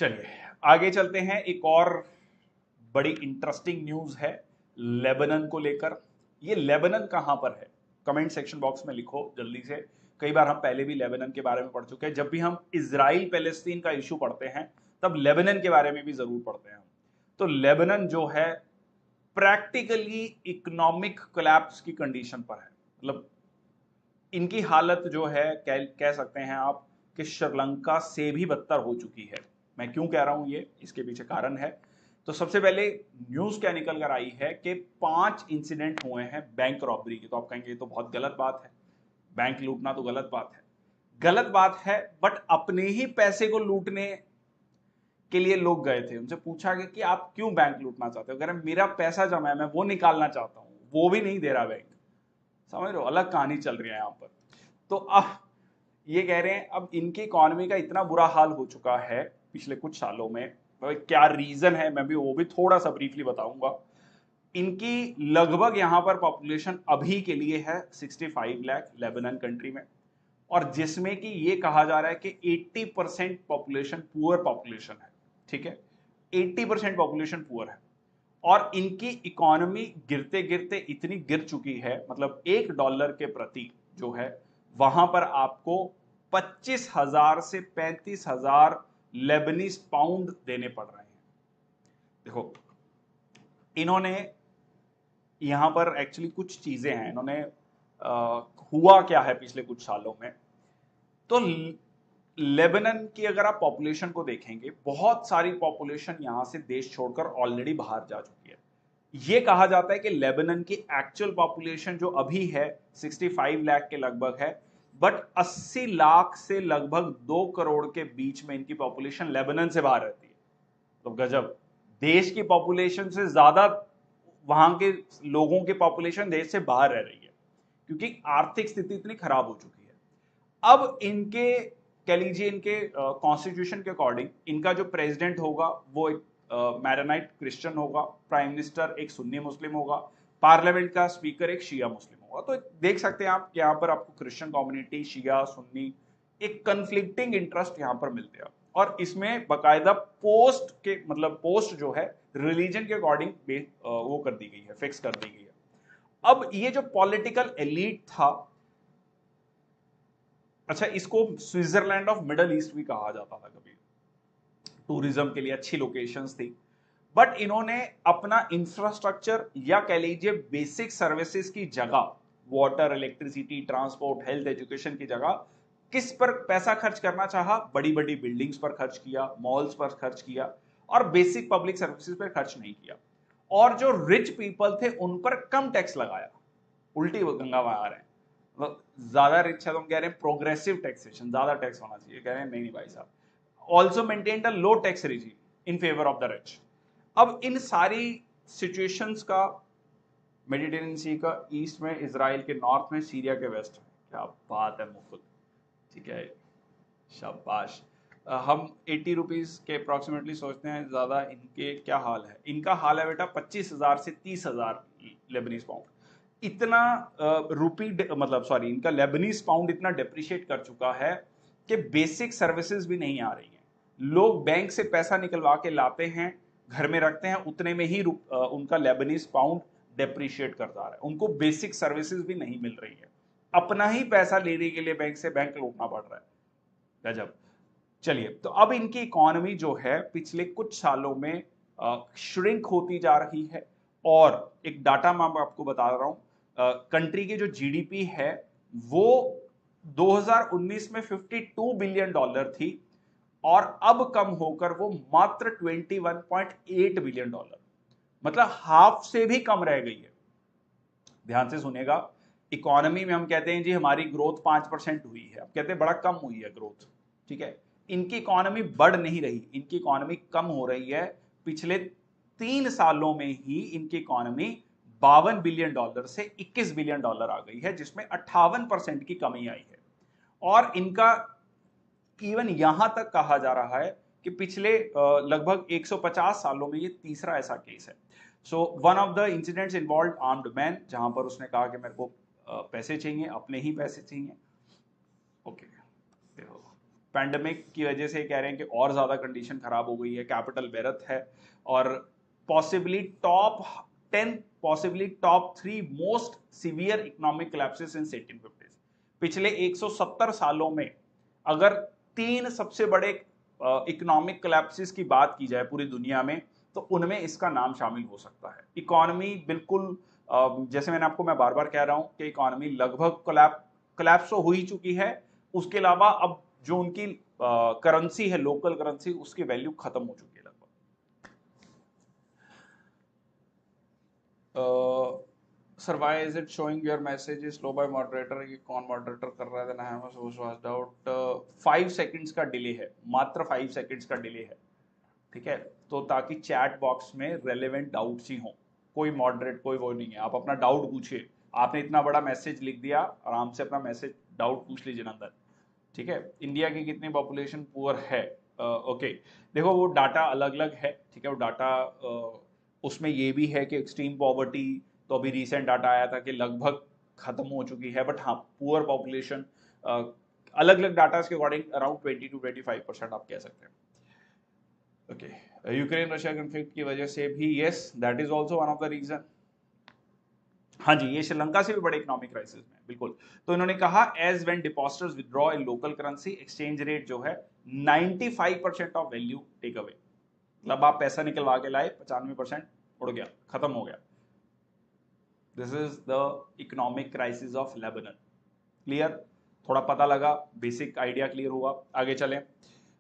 चलिए आगे चलते हैं। एक और बड़ी इंटरेस्टिंग न्यूज है लेबनान को लेकर। ये लेबनान कहां पर है, कमेंट सेक्शन बॉक्स में लिखो जल्दी से। कई बार हम पहले भी लेबनान के बारे में पढ़ चुके हैं। जब भी हम इजराइल पैलेस्तीन का इशू पढ़ते हैं तब लेबनान के बारे में भी जरूर पढ़ते हैं हम। तो लेबनान जो है प्रैक्टिकली इकोनॉमिक कोलैप्स की कंडीशन पर है। मतलब इनकी हालत जो है कह सकते हैं आप कि श्रीलंका से भी बदतर हो चुकी है। मैं क्यों कह रहा हूं ये, इसके पीछे कारण है। तो सबसे पहले न्यूज क्या निकल कर आई है कि 5 इंसिडेंट हुए हैं बैंक रॉबरी के। तो आप कहेंगे ये तो बहुत गलत बात है, बैंक लूटना तो गलत बात है। गलत बात है, बट अपने ही पैसे को लूटने के लिए लोग गए थे। उनसे पूछा गया कि आप क्यों बैंक लूटना चाहते हो, कह रहे मेरा पैसा जमा है, मैं वो निकालना चाहता हूं, वो भी नहीं दे रहा बैंक। समझ रहे हो, अलग कहानी चल रही है यहां पर। तो अब ये कह रहे हैं अब इनकी इकोनॉमी का इतना बुरा हाल हो चुका है पिछले कुछ सालों में। क्या रीजन है मैं भी वो भी थोड़ा सा ब्रीफली बताऊंगा। इनकी लगभग यहां पर पॉपुलेशन अभी के लिए है 65 लाख लेबनान कंट्री में, और जिसमें कि ये कहा जा रहा है कि 80% पॉपुलेशन पुअर पॉपुलेशन है। ठीक है, 80% पॉपुलेशन पुअर है। और इनकी इकोनॉमी गिरते गिरते इतनी गिर चुकी है, मतलब $1 के प्रति जो है वहां पर आपको 25,000 से 35,000 लेबनीज पाउंड देने पड़ रहे हैं। देखो इन्होंने यहां पर एक्चुअली कुछ चीजें हैं, इन्होंने हुआ क्या है पिछले कुछ सालों में। तो लेबनान की अगर आप पॉपुलेशन को देखेंगे, बहुत सारी पॉपुलेशन यहां से देश छोड़कर ऑलरेडी बाहर जा चुकी है। ये कहा जाता है कि लेबनान की एक्चुअल पॉपुलेशन जो अभी है 65 लाख के लगभग है, बट 80 लाख से लगभग 2 करोड़ के बीच में इनकी पॉपुलेशन लेबनान से बाहर रहती है। तो गजब, देश की पॉपुलेशन से ज्यादा वहां के लोगों की पॉपुलेशन देश से बाहर रह रही है, क्योंकि आर्थिक स्थिति इतनी खराब हो चुकी है। अब इनके कह लीजिए इनके कॉन्स्टिट्यूशन के अकॉर्डिंग इनका जो प्रेसिडेंट होगा वो एक मैरोनाइट क्रिश्चियन होगा, प्राइम मिनिस्टर एक सुन्नी मुस्लिम होगा, पार्लियामेंट का स्पीकर एक शिया मुस्लिम होगा। तो देख सकते हैं आप यहाँ पर आपको क्रिश्चियन कम्युनिटी, शिया, सुन्नी, एक कंफ्लिक्टिंग इंटरेस्ट यहाँ पर मिलते हैं। और इसमें बाकायदा पोस्ट के मतलब पोस्ट जो है रिलीजन के अकॉर्डिंग वो कर दी गई है, फिक्स कर दी गई है। अब ये जो पॉलिटिकल एलीट था, अच्छा इसको स्विट्जरलैंड ऑफ मिडल ईस्ट भी कहा जाता था कभी, टूरिज्म के लिए अच्छी लोकेशंस थी। बट इन्होंने अपना इंफ्रास्ट्रक्चर या कह लीजिए बेसिक सर्विसेज की जगह, water, electricity, transport, health, education की जगह किस पर पैसा खर्च करना चाहा? बड़ी बड़ी बिल्डिंग्स पर खर्च किया, मॉल्स पर खर्च किया, और बेसिक पब्लिक सर्विसेज पर खर्च नहीं किया। और जो रिच पीपल थे उन पर कम टैक्स लगाया। उल्टी गंगा बहा रहे हैं, मतलब ज्यादा रिच है तो हम कह रहे हैं प्रोग्रेसिव टैक्सेशन, ज्यादा टैक्स होना चाहिए, कह रहे हैं नहीं नहीं भाई साहब, also maintain the low tax regime in favour of the rich. अब इन सारी सिचुएशंस का मेडिटेरियन सी का ईस्ट में, इसराइल के नॉर्थ में, सीरिया के वेस्ट में, क्या बात है मुफुत, ठीक है, शाबाश। हम 80 रुपीज के अप्रोक्सीमेटली सोचते हैं ज्यादा, इनके क्या हाल है? इनका हाल है बेटा 25,000 से 30,000 लेबनीज पाउंड। इतना रुपी मतलब सॉरी, इनका लेबनीज पाउंड इतना डेप्रिशिएट कर चुका है कि बेसिक सर्विसेज भी नहीं आ रही हैं। लोग बैंक से पैसा निकलवा के लाते हैं, घर में रखते हैं, उतने में ही उनका लेबनीज पाउंड डेप्रिशिएट करता रहा है, उनको बेसिक सर्विसेज भी नहीं मिल रही है। अपना ही पैसा लेने के लिए बैंक से बैंक लूटना पड़ रहा है। गजब। चलिए, तो अब इनकी इकोनॉमी जो है पिछले कुछ सालों में श्रिंक होती जा रही है। और एक डाटा मैं आपको बता रहा हूं, कंट्री की जो जीडीपी है वो 2019 में $52 बिलियन थी, और अब कम होकर वो मात्र $21.8 बिलियन, मतलब हाफ से भी कम रह गई है। ध्यान से सुनिएगा, इकोनॉमी में हम कहते हैं जी हमारी ग्रोथ 5% हुई है, अब कहते हैं बड़ा कम हुई है ग्रोथ, ठीक है। इनकी इकोनॉमी बढ़ नहीं रही, इनकी इकोनॉमी कम हो रही है। पिछले 3 सालों में ही इनकी इकोनॉमी $52 बिलियन से $21 बिलियन आ गई है, जिसमें 58% की कमी आई है। और इनका इवन यहां तक कहा जा रहा है कि पिछले लगभग 150 सालों में ये तीसरा ऐसा केस है। So one of the incidents involve armed man, जहां पर उसने कहा कि मेरे को पैसे चाहिए, अपने ही पैसे चाहिए। ओके, देखो पैंडेमिक की वजह से कह रहे हैं कि और ज्यादा कंडीशन खराब हो गई है, कैपिटल बेरथ है, और possibly top 3 most severe economic collapses in 1850s। पिछले 170 सालों में अगर 3 सबसे बड़े इकोनॉमिक कोलैप्सेस की बात की जाए पूरी दुनिया में, तो उनमें इसका नाम शामिल हो सकता है। इकोनॉमी बिल्कुल जैसे मैं बार बार कह रहा हूं कि इकोनॉमी लगभग कोलैप्स तो हो ही चुकी है, उसके अलावा अब जो उनकी करेंसी है, लोकल करेंसी, उसकी वैल्यू खत्म हो चुकी है लगभग। Sir why is it showing your message is slow by moderator? ये कौन मॉडरेटर कर रहा है? आई वाज डाउट 5 सेकंड्स का डिले है, मात्र 5 सेकंड्स का डिले है, ठीक है? तो ताकि चैट बॉक्स में रेलेवेंट डाउट्स ही हो, कोई मॉडरेट कोई वो नहीं है, आप अपना डाउट पूछिए। आपने इतना बड़ा मैसेज लिख दिया, आराम से अपना मैसेज डाउट पूछ लीजिए ना अंदर, ठीक है? इंडिया की कितनी पॉपुलेशन पुअर है? ओके, देखो वो डाटा अलग अलग है, ठीक है? वो डाटा उसमें ये भी है कि एक्सट्रीम पॉवर्टी तो अभी रिसेंट डाटा आया था कि लगभग खत्म हो चुकी है, बट हाँ पुअर पॉपुलेशन अलग अलग डाटा के अकॉर्डिंग अराउंड 20 to 25% आप कह सकते हैं। ओके, यूक्रेन रशिया कॉन्फ्लिक्ट की वजह से भी, yes that is also one of the reason. हाँ जी, ये श्रीलंका से भी बड़े इकोनॉमिक क्राइसिस में, बिल्कुल। तो इन्होंने कहा as when depositors withdraw in local currency, exchange rate जो है 95% ऑफ वैल्यू टेक अवे, मतलब आप पैसा निकलवा के लाए, 95% उड़ गया, खत्म हो गया। This is the economic crisis of Lebanon. Clear? थोड़ा पता लगा, बेसिक आइडिया क्लियर हुआ। आगे चलें।